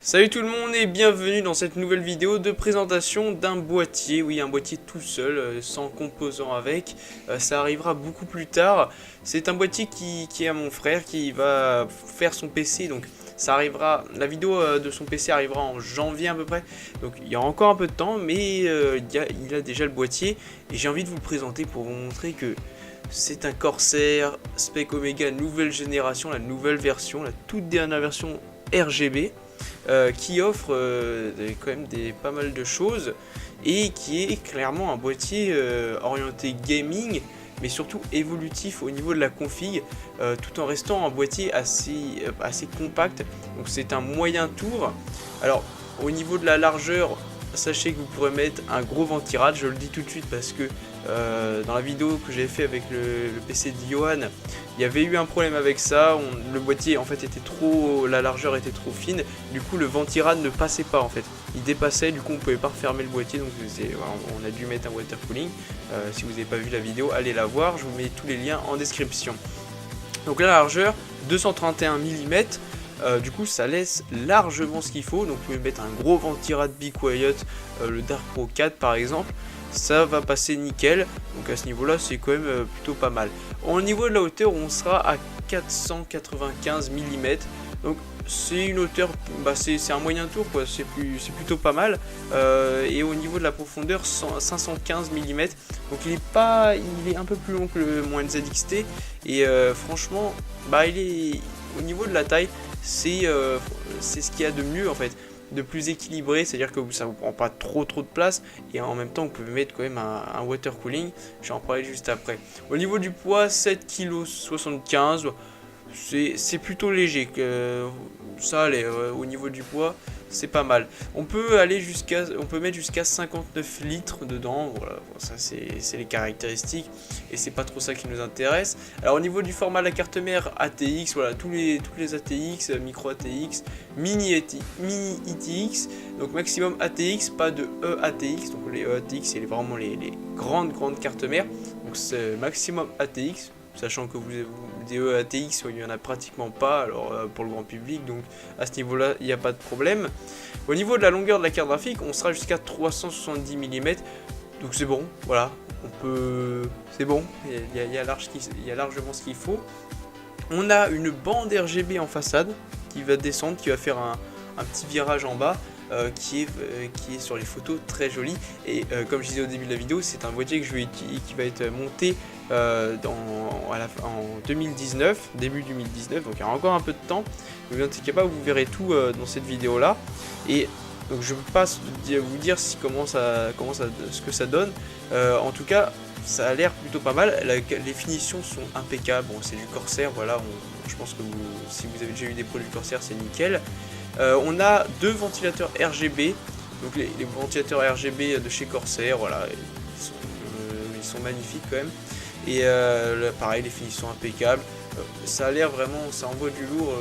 Salut tout le monde et bienvenue dans cette nouvelle vidéo de présentation d'un boîtier. Oui, un boîtier tout seul, sans composants avec. Ça arrivera beaucoup plus tard. C'est un boîtier qui est à mon frère qui va faire son PC. Donc ça arrivera, la vidéo de son PC arrivera en janvier à peu près. Donc il y a encore un peu de temps, mais il a déjà le boîtier. Et j'ai envie de vous le présenter pour vous montrer que c'est un Corsair Spec Omega nouvelle génération, la nouvelle version, la toute dernière version RGB. Qui offre quand même pas mal de choses et qui est clairement un boîtier orienté gaming mais surtout évolutif au niveau de la config, tout en restant un boîtier assez compact. Donc c'est un moyen tour. Alors au niveau de la largeur, sachez que vous pourrez mettre un gros ventirad, je le dis tout de suite parce que dans la vidéo que j'ai fait avec le PC de Johan, il y avait eu un problème avec ça, le boîtier en fait était la largeur était trop fine, du coup le ventirad ne passait pas en fait, il dépassait, du coup on pouvait pas refermer le boîtier, donc on a dû mettre un water cooling. Si vous n'avez pas vu la vidéo, allez la voir, je vous mets tous les liens en description. Donc la largeur 231 mm. Du coup ça laisse largement ce qu'il faut, donc vous pouvez mettre un gros ventirad Be Quiet, le Dark Pro 4 par exemple, ça va passer nickel. Donc à ce niveau là c'est quand même plutôt pas mal. Au niveau de la hauteur on sera à 495 mm, donc c'est une hauteur, c'est un moyen tour quoi, c'est plutôt pas mal. Et au niveau de la profondeur 515 mm, donc il est un peu plus long que le Moine ZXT. Et franchement au niveau de la taille c'est ce qu'il y a de mieux en fait, de plus équilibré, c'est à dire que ça vous prend pas trop de place et en même temps vous pouvez mettre quand même un water cooling, je vais en parler juste après. Au niveau du poids 7,75 kg, c'est plutôt léger, ça allait, au niveau du poids c'est pas mal. On peut mettre jusqu'à 59 litres dedans, voilà, ça c'est les caractéristiques et c'est pas trop ça qui nous intéresse. Alors au niveau du format de la carte mère ATX, voilà, tous les ATX, micro ATX, mini ITX, donc maximum ATX, pas de EATX, donc les EATX c'est vraiment les grandes cartes mères, donc c'est maximum ATX. Sachant que des EATX, il n'y en a pratiquement pas alors pour le grand public, donc à ce niveau là il n'y a pas de problème. Au niveau de la longueur de la carte graphique, on sera jusqu'à 370 mm, donc c'est bon, voilà, c'est bon, il y a largement ce qu'il faut. On a une bande RGB en façade qui va descendre, qui va faire un petit virage en bas. Qui est sur les photos très joli. Et comme je disais au début de la vidéo, c'est un boîtier qui va être monté en 2019, début 2019, donc il y a encore un peu de temps. Ne vous inquiétez pas, vous verrez tout dans cette vidéo là. Et donc je passe à vous dire ce que ça donne. En tout cas ça a l'air plutôt pas mal, les finitions sont impeccables. Bon, c'est du Corsair, voilà, je pense que si vous avez déjà eu des produits Corsair c'est nickel. On a deux ventilateurs RGB, donc les ventilateurs RGB de chez Corsair, voilà, ils sont magnifiques quand même. Et pareil, les finitions impeccables. Ça a l'air vraiment, ça envoie du lourd,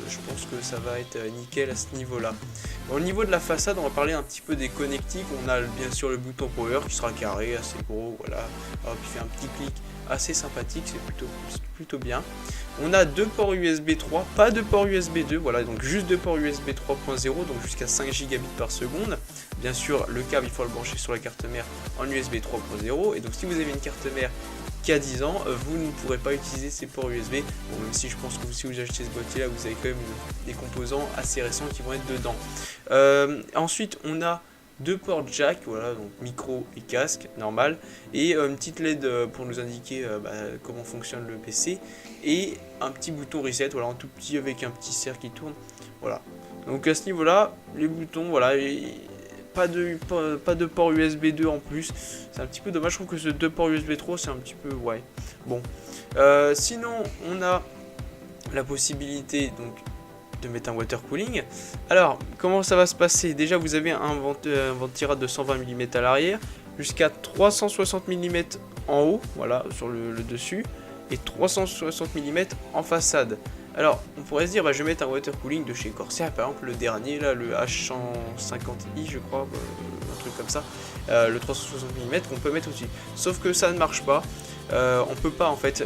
je pense que ça va être nickel à ce niveau là. Au niveau de la façade, on va parler un petit peu des connectiques. On a bien sûr le bouton power qui sera carré, assez gros, voilà. Alors, il fait un petit clic assez sympathique, c'est plutôt bien. On a deux ports USB 3, pas de port USB 2, voilà, donc juste deux ports USB 3.0, donc jusqu'à 5 gigabits par seconde. Bien sûr, le câble, il faut le brancher sur la carte mère en USB 3.0, et donc si vous avez une carte mère qui a 10 ans, vous ne pourrez pas utiliser ces ports USB. Bon, même si je pense que si vous achetez ce boîtier là, vous avez quand même des composants assez récents qui vont être dedans. Ensuite, on a deux ports jack, voilà, donc micro et casque, normal, et une petite LED pour nous indiquer comment fonctionne le PC, et un petit bouton reset, voilà, en tout petit avec un petit cercle qui tourne, voilà. Donc à ce niveau là, les boutons, voilà, pas de port USB 2 en plus, c'est un petit peu dommage. Je trouve que ce deux ports USB 3 c'est un petit peu ouais. Bon, sinon on a la possibilité donc de mettre un water cooling. Alors comment ça va se passer? Déjà vous avez un ventirad de 120 mm à l'arrière, jusqu'à 360 mm en haut, voilà, sur le dessus, et 360 mm en façade. Alors on pourrait se dire je vais mettre un water cooling de chez Corsair, par exemple le dernier là, le H150i je crois, un truc comme ça, le 360 mm qu'on peut mettre au-dessus, sauf que ça ne marche pas, on peut pas en fait,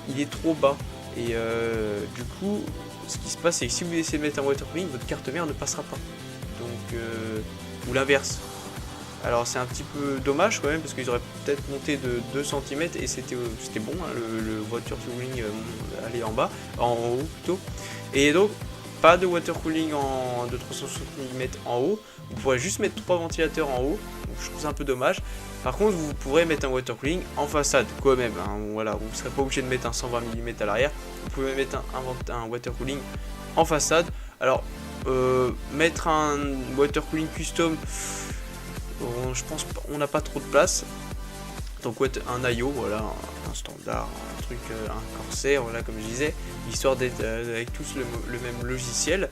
il est trop bas, et du coup ce qui se passe, c'est que si vous essayez de mettre un water cooling, votre carte mère ne passera pas. Donc, ou l'inverse. Alors c'est un petit peu dommage quand même parce qu'ils auraient peut-être monté de 2 cm et c'était bon, hein, le water cooling allait en bas, en haut plutôt. Et donc pas de water cooling de 360 mm en haut, vous pourrez juste mettre 3 ventilateurs en haut, donc je trouve ça un peu dommage. Par contre vous pourrez mettre un water cooling en façade quand même, hein, voilà, vous ne serez pas obligé de mettre un 120 mm à l'arrière, vous pouvez mettre un water cooling en façade. Alors mettre un water cooling custom, je pense qu'on n'a pas trop de place. Donc un IO, voilà, un standard, un truc, un Corsair, voilà, comme je disais, histoire d'être avec tous le même logiciel.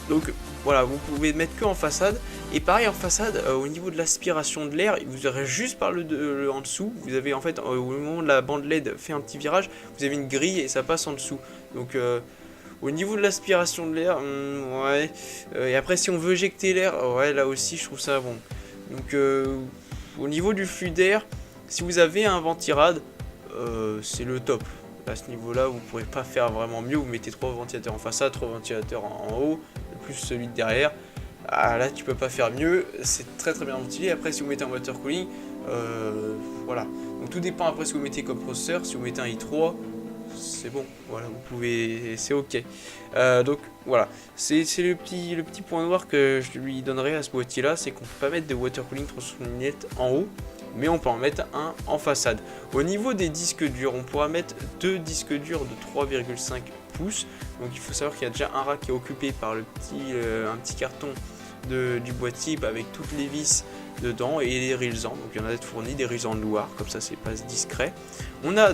Donc voilà, vous pouvez mettre que en façade. Et pareil en façade, au niveau de l'aspiration de l'air, vous aurez juste par en dessous. Vous avez en fait, au moment de la bande LED fait un petit virage, vous avez une grille et ça passe en dessous. Donc au niveau de l'aspiration de l'air, ouais. Et après si on veut éjecter l'air, ouais, là aussi je trouve ça bon. Donc au niveau du flux d'air, si vous avez un ventirad, c'est le top. À ce niveau-là, vous ne pourrez pas faire vraiment mieux. Vous mettez 3 ventilateurs en façade, 3 ventilateurs en haut, plus celui de derrière. Ah, là, tu peux pas faire mieux. C'est très très bien ventilé. Après, si vous mettez un water cooling, voilà. Donc tout dépend après si vous mettez comme processeur. Si vous mettez un i3, c'est bon. Voilà, vous pouvez, c'est ok. Donc voilà, c'est le petit point noir que je lui donnerai à ce boîtier-là, c'est qu'on peut pas mettre de water cooling 360 mm en haut, mais on peut en mettre un en façade. Au niveau des disques durs, on pourra mettre 2 disques durs de 3,5 pouces. Donc il faut savoir qu'il y a déjà un rack qui est occupé par un petit carton du boîtier avec toutes les vis dedans et les résans. Donc il y en a d'être fournis, des résans noirs, comme ça c'est pas discret. On a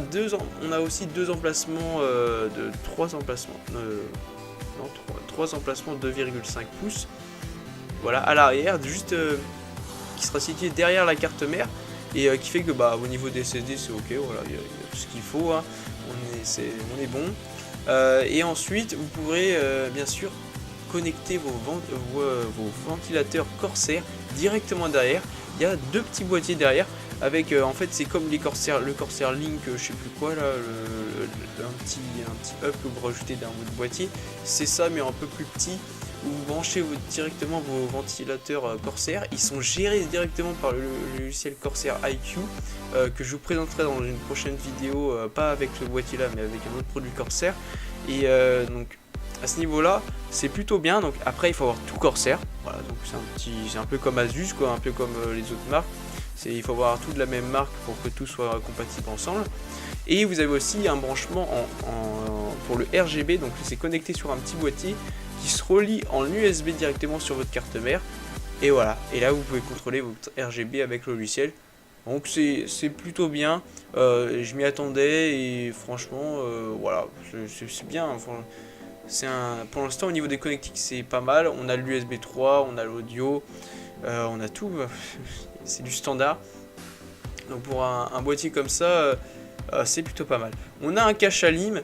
aussi 2 emplacements de 3 emplacements. Non, 3 emplacements de 2,5 pouces. Voilà, à l'arrière, juste qui sera situé derrière la carte mère. Et qui fait que bah au niveau des SSD c'est ok, voilà, il y a tout ce qu'il faut, hein. On est bon. Et ensuite vous pourrez bien sûr connecter vos ventilateurs Corsair directement derrière. Il y a 2 petits boîtiers derrière avec en fait c'est comme le Corsair Link, je sais plus quoi là, un petit hub que vous rajoutez dans votre boîtier. C'est ça mais un peu plus petit. Vous branchez directement vos ventilateurs Corsair, ils sont gérés directement par le logiciel Corsair IQ que je vous présenterai dans une prochaine vidéo, pas avec ce boîtier là mais avec un autre produit Corsair. Et donc à ce niveau là c'est plutôt bien. Donc après il faut avoir tout Corsair, voilà, donc c'est un peu comme Asus quoi, un peu comme les autres marques. Il faut avoir tout de la même marque pour que tout soit compatible ensemble. Et vous avez aussi un branchement pour le RGB, donc c'est connecté sur un petit boîtier qui se relie en USB directement sur votre carte mère. Et voilà, et là vous pouvez contrôler votre RGB avec le logiciel. Donc c'est plutôt bien, je m'y attendais et franchement voilà, c'est bien. Enfin, pour l'instant au niveau des connectiques c'est pas mal. On a l'USB 3, on a l'audio, on a tout, c'est du standard. Donc pour un boîtier comme ça, c'est plutôt pas mal. On a un cache à lime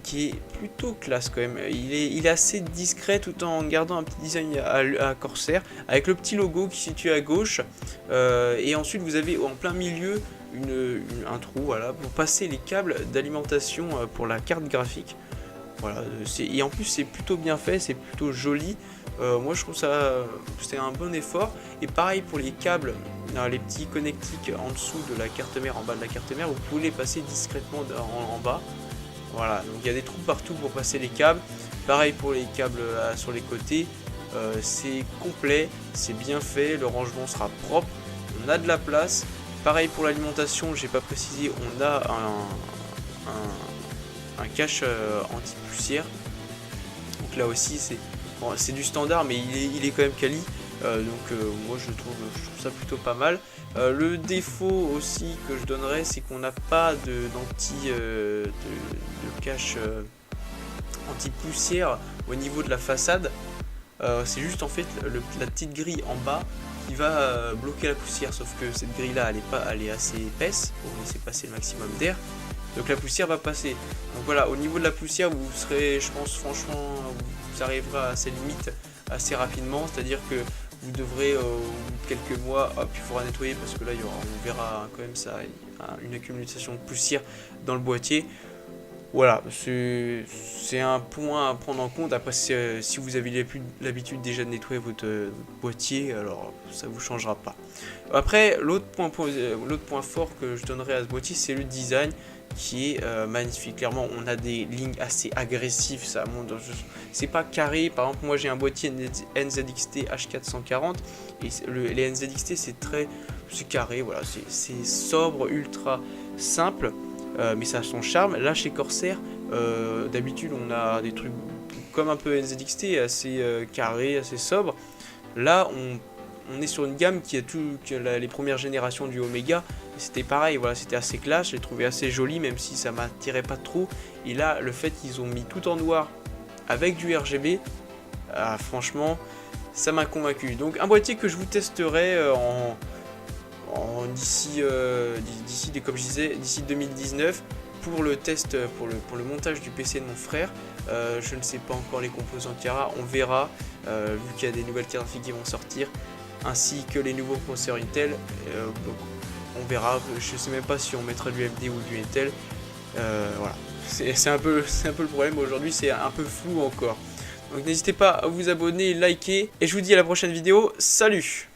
qui est plutôt classe quand même. Il est assez discret tout en gardant un petit design à Corsair avec le petit logo qui est situé à gauche. Et ensuite vous avez en plein milieu un trou, voilà, pour passer les câbles d'alimentation pour la carte graphique. Voilà, et en plus c'est plutôt bien fait, c'est plutôt joli. Moi je trouve ça c'est un bon effort. Et pareil pour les câbles, les petits connectiques en dessous de la carte mère, en bas de la carte mère, vous pouvez les passer discrètement en bas. Voilà, donc il y a des trous partout pour passer les câbles. Pareil pour les câbles sur les côtés, c'est complet, c'est bien fait, le rangement sera propre, on a de la place. Pareil pour l'alimentation, j'ai pas précisé, on a un cache anti-poussière. Donc là aussi c'est du standard mais il est quand même quali. Moi je trouve ça plutôt pas mal. Le défaut aussi que je donnerais, c'est qu'on n'a pas de cache anti-poussière au niveau de la façade. C'est juste en fait la petite grille en bas qui va bloquer la poussière, sauf que cette grille là elle est assez épaisse pour laisser passer le maximum d'air. Donc la poussière va passer. Donc voilà, au niveau de la poussière, vous serez, je pense franchement, vous arriverez à ces limites assez rapidement. C'est-à-dire que vous devrez, au bout de quelques mois, hop, il faudra nettoyer parce que là, on verra quand même ça, une accumulation de poussière dans le boîtier. Voilà, c'est un point à prendre en compte. Après, si vous avez l'habitude déjà de nettoyer votre boîtier, alors ça vous changera pas. Après, l'autre point fort que je donnerais à ce boîtier, c'est le design qui est magnifique. Clairement, on a des lignes assez agressives, ça monte. C'est pas carré. Par exemple, moi j'ai un boîtier NZXT H440 et les NZXT c'est carré. Voilà, c'est sobre, ultra simple. Mais ça a son charme. Là chez Corsair, d'habitude on a des trucs comme un peu NZXT, assez carré, assez sobre. Là on est sur une gamme qui a les premières générations du Omega. C'était pareil, voilà, c'était assez classe, je l'ai trouvé assez joli même si ça m'attirait pas trop. Et là le fait qu'ils ont mis tout en noir avec du RGB, franchement ça m'a convaincu. Donc un boîtier que je vous testerai d'ici, comme je disais, d'ici 2019 pour le test, pour le montage du PC de mon frère. Je ne sais pas encore les composants qu'il y aura, on verra, vu qu'il y a des nouvelles cartes graphiques qui vont sortir, ainsi que les nouveaux processeurs Intel. Donc on verra, je ne sais même pas si on mettra du AMD ou du Intel. Voilà, c'est un peu le problème aujourd'hui, c'est un peu flou encore. Donc n'hésitez pas à vous abonner, liker, et je vous dis à la prochaine vidéo, salut!